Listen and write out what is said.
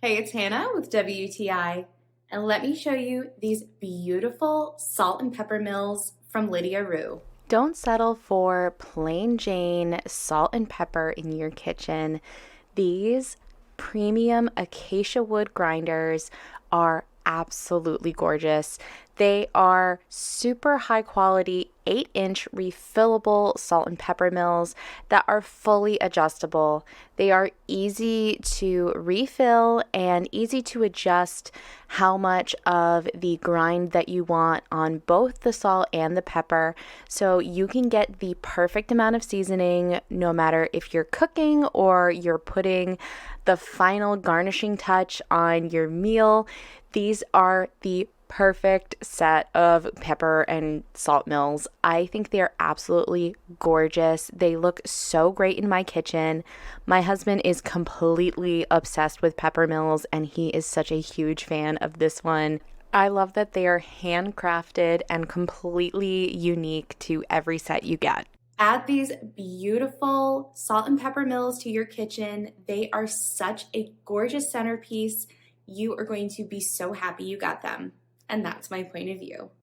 Hey, it's Hannah with WTI, and let me show you these beautiful salt and pepper mills from Lydia Rioux. Don't settle for plain Jane salt and pepper in your kitchen. These premium acacia wood grinders are absolutely gorgeous. They are super high quality 8-inch refillable salt and pepper mills that are fully adjustable. They are easy to refill and easy to adjust how much of the grind that you want on both the salt and the pepper. So you can get the perfect amount of seasoning no matter if you're cooking or you're putting the final garnishing touch on your meal. These are the perfect set of pepper and salt mills. I think they're absolutely gorgeous. They look so great in my kitchen. My husband is completely obsessed with pepper mills, and he is such a huge fan of this one. I love that they are handcrafted and completely unique to every set you get. Add these beautiful salt and pepper mills to your kitchen. They are such a gorgeous centerpiece. You are going to be so happy you got them. And that's my point of view.